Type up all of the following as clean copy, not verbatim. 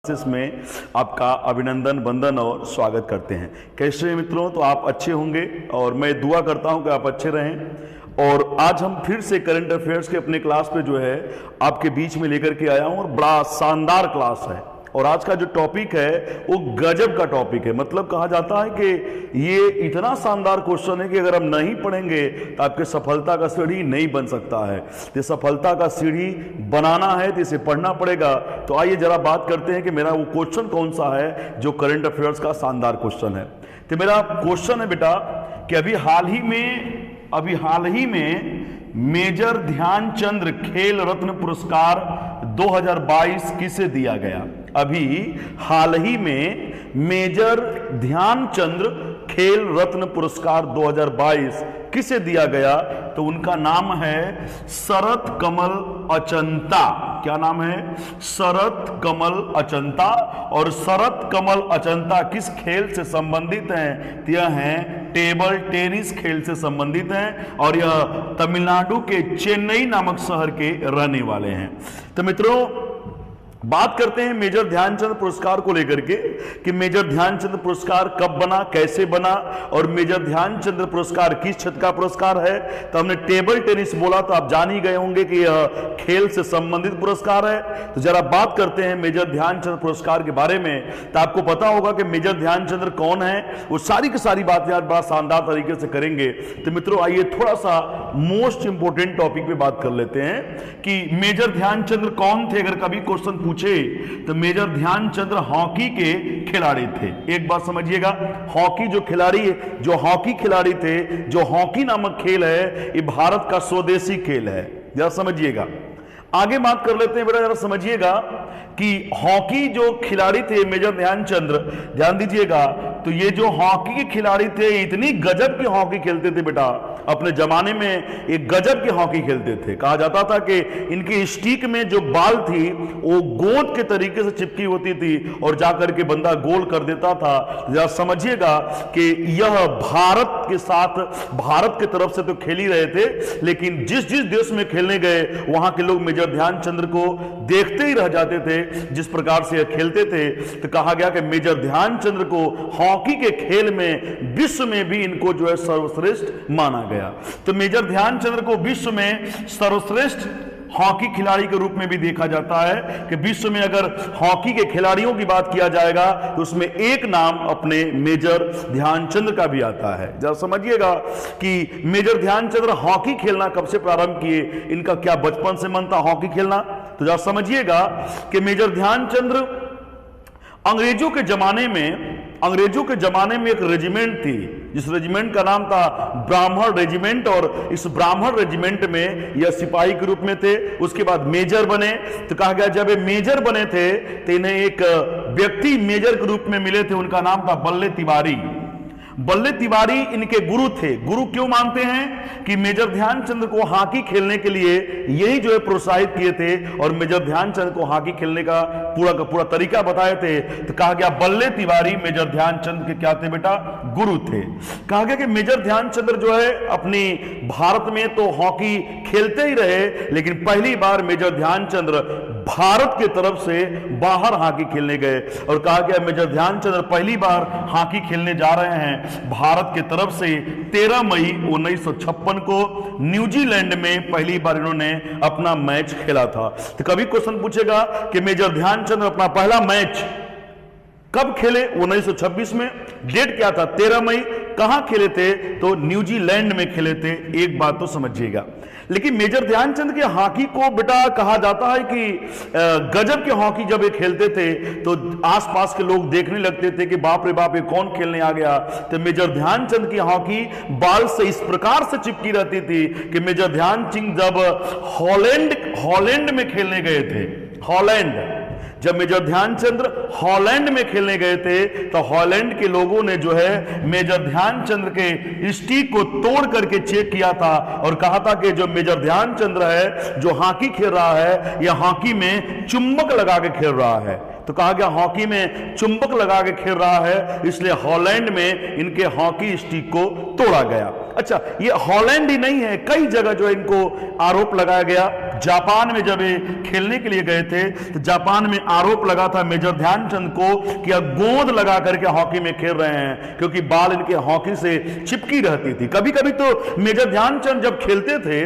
Classes में आपका अभिनंदन, वंदन और स्वागत करते हैं। कैसे हैं मित्रों? तो आप अच्छे होंगे और मैं दुआ करता हूं कि आप अच्छे रहें। और आज हम फिर से करंट अफेयर्स के अपने क्लास पे जो है आपके बीच में लेकर के आया हूं और बड़ा शानदार क्लास है। और आज का जो टॉपिक है वो गजब का टॉपिक है। मतलब कहा जाता है कि ये इतना शानदार क्वेश्चन है कि अगर हम नहीं पढ़ेंगे तो आपके सफलता का सीढ़ी नहीं बन सकता है। तो सफलता का सीढ़ी बनाना है तो इसे पढ़ना पड़ेगा। तो आइए जरा बात करते हैं कि मेरा वो क्वेश्चन कौन सा है जो करंट अफेयर्स का शानदार क्वेश्चन है। तो मेरा क्वेश्चन है बेटा कि अभी हाल ही में मेजर ध्यानचंद खेल रत्न पुरस्कार 2022 किसे दिया गया? अभी हाल ही में मेजर ध्यानचंद खेल रत्न पुरस्कार 2022 किसे दिया गया? तो उनका नाम है शरत कमल अचंता। क्या नाम है? शरत कमल अचंता। और शरत कमल अचंता किस खेल से संबंधित हैं? यह हैं टेबल टेनिस खेल से संबंधित हैं और यह तमिलनाडु के चेन्नई नामक शहर के रहने वाले हैं। तो मित्रों बात करते हैं मेजर ध्यानचंद पुरस्कार को लेकर के कि मेजर ध्यानचंद पुरस्कार कब बना, कैसे बना और मेजर ध्यानचंद पुरस्कार किस क्षेत्र का पुरस्कार है। तो हमने टेबल टेनिस बोला तो आप जान ही गए होंगे कि यह खेल से संबंधित पुरस्कार है। तो जरा बात करते हैं मेजर ध्यानचंद पुरस्कार के बारे में। तो आपको पता होगा कि मेजर ध्यानचंद कौन है, वो सारी की सारी बातें आज बड़ा शानदार तरीके से करेंगे। तो मित्रों आइए थोड़ा सा मोस्ट इंपोर्टेंट टॉपिक पे बात कर लेते हैं कि मेजर ध्यानचंद कौन थे। अगर कभी क्वेश्चन पूछे तो मेजर ध्यानचंद हॉकी के खिलाड़ी थे। एक बात समझिएगा, हॉकी जो हॉकी खिलाड़ी थे, जो हॉकी नामक खेल है ये भारत का स्वदेशी खेल है। जरा समझिएगा, आगे बात कर लेते हैं बेटा। जरा समझिएगा कि हॉकी जो खिलाड़ी थे मेजर ध्यानचंद, ध्यान दीजिएगा, तो ये जो हॉकी के खिलाड़ी थे इतनी गजब की हॉकी खेलते थे बेटा। अपने जमाने में एक गजब की हॉकी खेलते थे। कहा जाता था कि इनकी स्टिक में जो बाल थी वो गोंद के तरीके से चिपकी होती थी और जाकर के बंदा गोल कर देता था। जरा समझिएगा कि यह भारत के साथ, भारत की तरफ से तो खेल ही रहे थे, लेकिन जिस जिस देश में खेलने गए वहां के लोग मेजर ध्यानचंद को देखते ही रह जाते थे जिस प्रकार से यह खेलते थे। तो कहा गया कि मेजर ध्यानचंद को हॉकी के खेल में विश्व में भी इनको जो है सर्वश्रेष्ठ माना गया। तो मेजर ध्यानचंद को विश्व में सर्वश्रेष्ठ हॉकी खिलाड़ी के रूप में भी देखा जाता है कि विश्व में अगर हॉकी के खिलाड़ियों की बात किया जाएगा तो उसमें एक नाम अपने मेजर ध्यानचंद का भी आता है। जरा समझिएगा कि मेजर ध्यानचंद हॉकी खेलना कब से प्रारंभ किए, इनका क्या बचपन से मन था हॉकी खेलना? तो जरा समझिएगा कि मेजर ध्यानचंद अंग्रेजों के जमाने में एक रेजिमेंट थी जिस रेजिमेंट का नाम था ब्राह्मण रेजिमेंट। और इस ब्राह्मण रेजिमेंट में यह सिपाही के रूप में थे। उसके बाद मेजर बने। तो कहा गया जब ये मेजर बने थे तो इन्हें एक व्यक्ति मेजर के रूप में मिले थे, उनका नाम था बल्ले तिवारी। बल्ले तिवारी इनके गुरु थे। गुरु क्यों मानते हैं कि मेजर ध्यानचंद को हॉकी खेलने के लिए यही जो है प्रोत्साहित किए थे और मेजर ध्यानचंद को हॉकी खेलने का पूरा तरीका बताए थे। तो कहा गया बल्ले तिवारी मेजर ध्यानचंद के क्या थे बेटा? गुरु थे। कहा गया कि मेजर ध्यानचंद जो है अपनी भारत में तो हॉकी खेलते ही रहे, लेकिन पहली बार मेजर ध्यानचंद भारत की तरफ से बाहर हॉकी खेलने गए। और कहा गया मेजर ध्यानचंद पहली बार हॉकी खेलने जा रहे हैं भारत की तरफ से 13 मई 1956 को न्यूजीलैंड में पहली बार इन्होंने अपना मैच खेला था। तो कभी क्वेश्चन पूछेगा कि मेजर ध्यानचंद अपना पहला मैच कब खेले? 1926 में। डेट क्या था? 13 मई। कहां खेले थे? तो न्यूजीलैंड में खेले थे। एक बात तो समझिएगा, लेकिन मेजर ध्यानचंद के हॉकी को बेटा कहा जाता है कि गजब के हॉकी जब ये खेलते थे तो आसपास के लोग देखने लगते थे कि बाप रे बाप ये कौन खेलने आ गया। तो मेजर ध्यानचंद की हॉकी बाल से इस प्रकार से चिपकी रहती थी कि मेजर ध्यानचंद जब हॉलैंड में खेलने गए थे, जब मेजर ध्यानचंद हॉलैंड में खेलने गए थे तो हॉलैंड के लोगों ने जो है मेजर ध्यानचंद के स्टिक को तोड़ करके चेक किया था और कहा था कि जो मेजर ध्यानचंद है जो हॉकी खेल रहा है यह हॉकी में चुंबक लगा के खेल रहा है। तो कहा गया हॉकी में चुंबक लगा के खेल रहा है, इसलिए हॉलैंड में इनके हॉकी स्टिक को तोड़ा गया। अच्छा, ये हॉलैंड ही नहीं है, कई जगह जो इनको आरोप लगाया गया जापान में जब ये खेलने के लिए गए थे तो जापान में आरोप लगा था मेजर ध्यानचंद को कि अब गोंद लगा करके हॉकी में खेल रहे हैं, क्योंकि बाल इनके हॉकी से चिपकी रहती थी। कभी कभी तो मेजर ध्यानचंद जब खेलते थे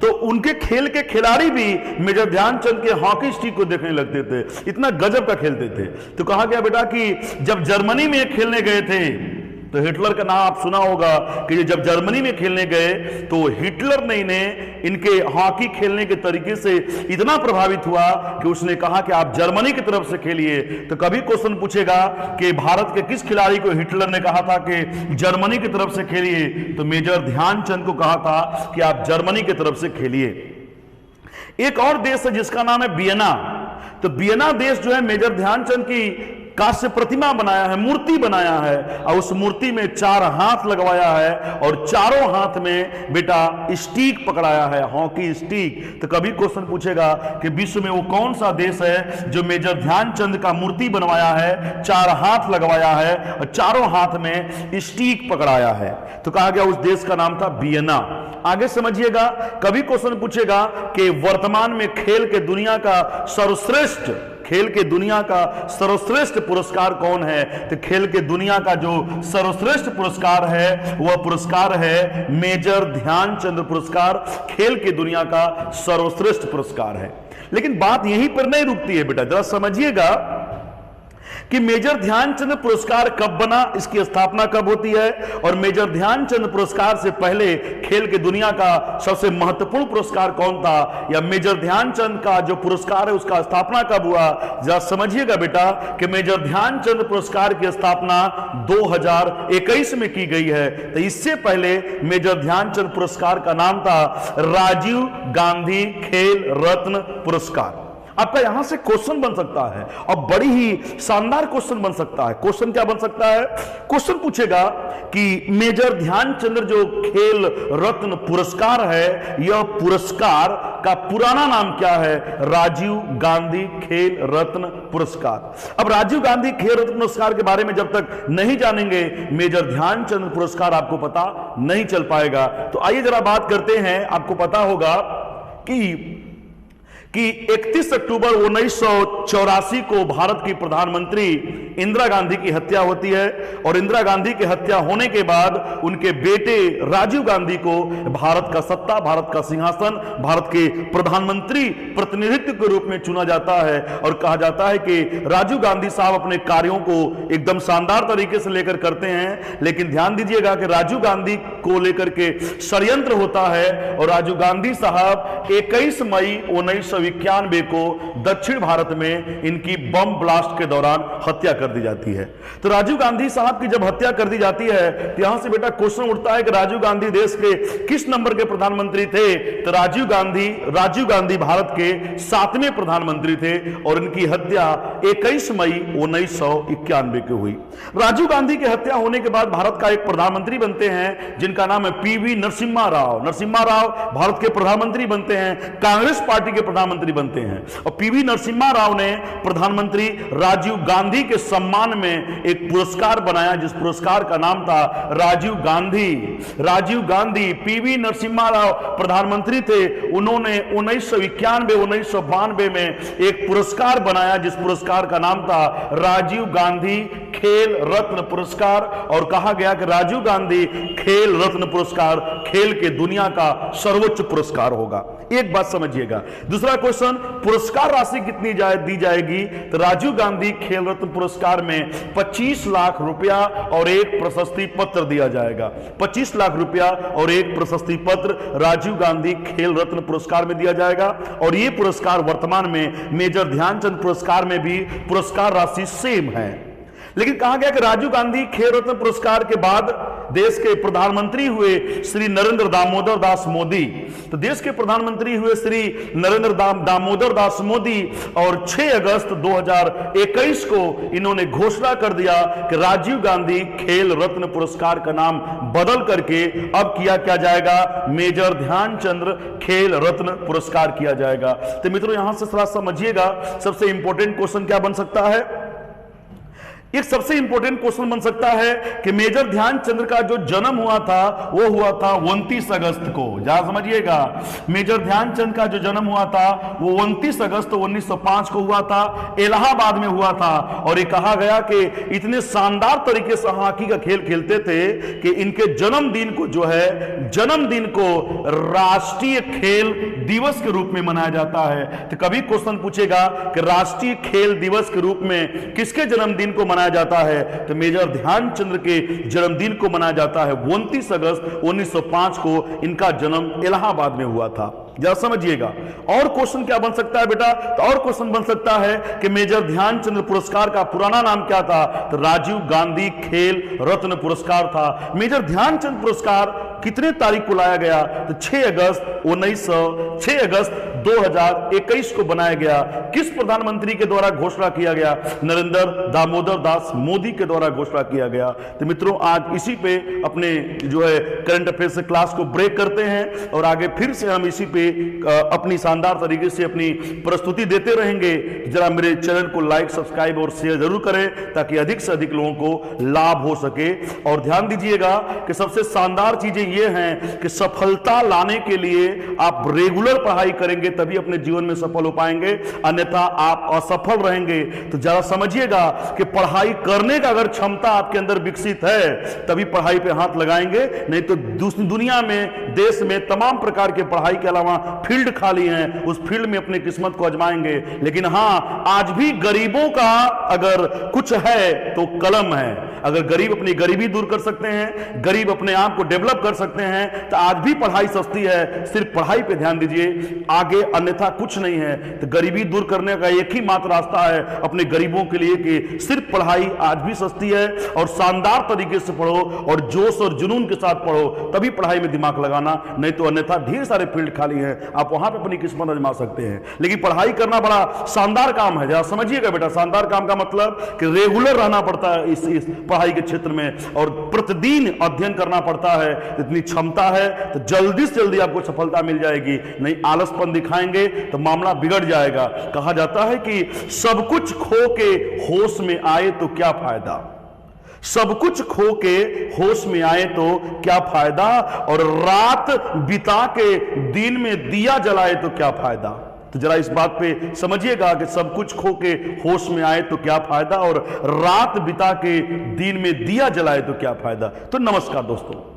तो उनके खेल के खिलाड़ी भी मेजर ध्यानचंद के हॉकी स्टिक को देखने लगते थे, इतना गजब का खेलते थे। तो कहा गया बेटा कि जब जर्मनी में खेलने गए थे तो हिटलर का नाम आप सुना होगा कि जब जर्मनी में खेलने गए तो हिटलर ने इन्हें इनके हॉकी खेलने के तरीके से इतना प्रभावित हुआ कि उसने कहा कि आप जर्मनी की तरफ से खेलिए। तो कभी क्वेश्चन पूछेगा कि भारत के किस खिलाड़ी को हिटलर ने कहा था कि जर्मनी की तरफ से खेलिए, तो मेजर ध्यानचंद को कहा था कि आप जर्मनी की तरफ से खेलिए। एक और देश है जिसका नाम है वियना। तो वियना देश जो है मेजर ध्यानचंद की कांस्य प्रतिमा बनाया है, मूर्ति बनाया है, और उस मूर्ति में 4 हाथ लगवाया है और चारों हाथ में बेटा स्टिक पकड़ाया है, हॉकी स्टिक। तो कभी क्वेश्चन पूछेगा कि विश्व में वो कौन सा देश है जो मेजर ध्यानचंद का मूर्ति बनवाया है, 4 हाथ लगवाया है और चारों हाथ में स्टिक पकड़ाया है। तो कहा गया उस देश का नाम था वियना। आगे समझिएगा, कभी क्वेश्चन पूछेगा कि वर्तमान में खेल के दुनिया का सर्वश्रेष्ठ पुरस्कार कौन है। तो खेल के दुनिया का जो सर्वश्रेष्ठ पुरस्कार है वह पुरस्कार है मेजर ध्यानचंद पुरस्कार, खेल के दुनिया का सर्वश्रेष्ठ पुरस्कार है। लेकिन बात यहीं पर नहीं रुकती है बेटा, जरा समझिएगा कि मेजर ध्यानचंद पुरस्कार कब बना, इसकी स्थापना कब होती है, और मेजर ध्यानचंद पुरस्कार से पहले खेल के दुनिया का सबसे महत्वपूर्ण पुरस्कार कौन था, या मेजर ध्यानचंद का जो पुरस्कार है उसका स्थापना कब हुआ। जरा समझिएगा बेटा कि मेजर ध्यानचंद पुरस्कार की स्थापना 2021 में की गई है। तो इससे पहले मेजर ध्यानचंद पुरस्कार का नाम था राजीव गांधी खेल रत्न पुरस्कार। आपका यहां से क्वेश्चन बन सकता है और बड़ी ही शानदार क्वेश्चन बन सकता है। क्वेश्चन क्या बन सकता है? क्वेश्चन पूछेगा कि मेजर ध्यानचंद जो खेल रत्न पुरस्कार है, यह पुरस्कार का पुराना नाम क्या है? राजीव गांधी खेल रत्न पुरस्कार। अब राजीव गांधी खेल रत्न पुरस्कार के बारे में जब तक नहीं जानेंगे मेजर ध्यानचंद पुरस्कार आपको पता नहीं चल पाएगा। तो आइए जरा बात करते हैं। आपको पता होगा कि 31 अक्टूबर 1984 को भारत की प्रधानमंत्री इंदिरा गांधी की हत्या होती है, और इंदिरा गांधी की हत्या होने के बाद उनके बेटे राजीव गांधी को भारत का सत्ता, भारत का सिंहासन, भारत के प्रधानमंत्री प्रतिनिधित्व के रूप में चुना जाता है। और कहा जाता है कि राजीव गांधी साहब अपने कार्यों को एकदम शानदार तरीके से लेकर करते हैं। लेकिन ध्यान दीजिएगा कि राजीव गांधी को लेकर के षड्यंत्र होता है, और राजीव गांधी साहब 21 मई 1991 को दक्षिण भारत में इनकी बम ब्लास्ट के दौरान हत्या कर दी जाती है। तो राजीव गांधी साहब की जब हत्या कर दी जाती है तो यहां से बेटा क्वेश्चन उठता है कि राजीव गांधी देश के किस नंबर के प्रधानमंत्री थे? तो राजीव गांधी भारत के 7वें प्रधानमंत्री थे, और इनकी हत्या 21 मई 1991 को हुई। राजीव गांधी की हत्या होने के बाद भारत का एक प्रधानमंत्री बनते हैं जिनका नाम है पीवी नरसिम्हा राव। नरसिम्हा राव भारत के प्रधानमंत्री बनते हैं, कांग्रेस पार्टी के प्रधानमंत्री बनते हैं। और पीवी नरसिम्हा राव ने प्रधानमंत्री राजीव गांधी के सम्मान में एक पुरस्कार बनाया, जिस पुरस्कार का नाम था राजीव गांधी। पीवी नरसिम्हा राव प्रधानमंत्री थे, उन्होंने 1991-1992 में एक पुरस्कार बनाया जिस पुरस्कार का नाम था राजीव गांधी खेल रत्न पुरस्कार। और कहा गया कि राजीव गांधी खेल रत्न पुरस्कार खेल के दुनिया का सर्वोच्च पुरस्कार होगा। एक बात समझिएगा। दूसरा क्वेश्चन, पुरस्कार राशि कितनी दी जाएगी? तो राजीव गांधी खेल रत्न पुरस्कार में 25 लाख रुपया और एक प्रशस्ति पत्र दिया जाएगा। 25 लाख रुपया और एक प्रशस्ति पत्र राजीव गांधी खेल रत्न पुरस्कार में दिया जाएगा। और यह पुरस्कार वर्तमान में मेजर ध्यानचंद पुरस्कार में भी पुरस्कार राशि सेम है। लेकिन कहा गया कि राजीव गांधी खेल रत्न पुरस्कार के बाद देश के प्रधानमंत्री हुए श्री नरेंद्र दामोदर दास मोदी। तो देश के प्रधानमंत्री हुए श्री नरेंद्र दामोदर दास मोदी, और 6 अगस्त 2021 को इन्होंने घोषणा कर दिया कि राजीव गांधी खेल रत्न पुरस्कार का नाम बदल करके अब क्या जाएगा? मेजर ध्यानचंद खेल रत्न पुरस्कार किया जाएगा। तो मित्रों यहां से थोड़ा समझिएगा, सबसे इंपॉर्टेंट क्वेश्चन क्या बन सकता है एक सबसे इंपॉर्टेंट क्वेश्चन बन सकता है कि मेजर ध्यानचंद का जो जन्म हुआ था वो हुआ था 29 अगस्त को। जहां समझिएगा, मेजर ध्यानचंद का जो जन्म हुआ था वो 29 अगस्त 1905 को हुआ था, इलाहाबाद में हुआ था। और ये कहा गया कि इतने शानदार तरीके से हॉकी का खेल खेलते थे कि इनके जन्मदिन को जो है, जन्मदिन को राष्ट्रीय खेल दिवस के रूप में मनाया जाता है। तो कभी क्वेश्चन पूछेगा कि राष्ट्रीय खेल दिवस के रूप में किसके जन्मदिन को मनाया जाता है, तो मेजर ध्यानचंद के जन्मदिन को मनाया जाता है। 29 अगस्त 1905 को इनका जन्म इलाहाबाद में हुआ था। जरा समझिएगा। और क्वेश्चन क्या बन सकता है बेटा, तो और क्वेश्चन बन सकता है कि मेजर ध्यानचंद पुरस्कार का पुराना नाम क्या था, तो राजीव गांधी खेल रत्न पुरस्कार था। मेजर ध्यानचंद पुरस्कार कितने तारीख को लाया गया, तो 6 अगस्त 2021 को बनाया गया। किस प्रधानमंत्री के द्वारा घोषणा किया गया, नरेंद्र दामोदर दास मोदी के द्वारा घोषणा किया गया। तो मित्रों, आज इसी पे अपने जो है करंट अफेयर्स से क्लास को ब्रेक करते हैं और आगे फिर से हम इसी पे अपनी शानदार तरीके से अपनी प्रस्तुति देते रहेंगे। जरा मेरे चैनल को लाइक, सब्सक्राइब और शेयर जरूर करें ताकि अधिक से अधिक लोगों को लाभ हो सके। और ध्यान दीजिएगा कि सबसे शानदार चीजें ये हैं कि सफलता लाने के लिए आप रेगुलर पढ़ाई करेंगे तभी अपने जीवन में सफल हो पाएंगे, अन्यथा आप असफल रहेंगे। तो जरा समझिएगा कि पढ़ाई करने का अगर क्षमता आपके अंदर विकसित है तभी पढ़ाई पे हाथ लगाएंगे, नहीं तो दुनिया में, देश में तमाम प्रकार के पढ़ाई के अलावा फील्ड खाली हैं, उस फील्ड में अपनी किस्मत को आजमाएंगे। लेकिन हां, आज भी गरीबों का अगर कुछ है तो कलम है। अगर गरीब अपनी गरीबी दूर कर सकते हैं, गरीब अपने आप को डेवलप कर सकते हैं, तो आज भी पढ़ाई सस्ती है। सिर्फ पढ़ाई पे ध्यान दीजिए, आगे अन्यथा कुछ नहीं है। तो गरीबी दूर करने का एक ही मात्र रास्ता है अपने गरीबों के लिए कि सिर्फ पढ़ाई आज भी सस्ती है और शानदार तरीके से पढ़ो और जोश और जुनून के साथ पढ़ो, तभी पढ़ाई में दिमाग लगाना, नहीं तो अन्यथा ढेर सारे फील्ड खाली हैं, आप वहां पे अपनी किस्मत आजमा सकते हैं। लेकिन पढ़ाई करना बड़ा शानदार काम है। जरा समझिएगा बेटा, शानदार काम का मतलब कि रेगुलर रहना पड़ता है इस पढ़ाई के क्षेत्र में और प्रतिदिन अध्ययन करना पड़ता है। इतनी क्षमता है तो जल्दी से जल्दी आपको सफलता मिल जाएगी, नहीं आलसपन दिखाएंगे तो मामला बिगड़ जाएगा। कहा जाता है कि सब कुछ खो के होश में आए तो क्या फायदा, सब कुछ खो के होश में आए तो क्या फायदा, और रात बिता के दिन में दिया जलाए तो क्या फायदा। तो जरा इस बात पे समझिएगा कि सब कुछ खो के होश में आए तो क्या फायदा, और रात बिता के दिन में दिया जलाए तो क्या फायदा। तो नमस्कार दोस्तों।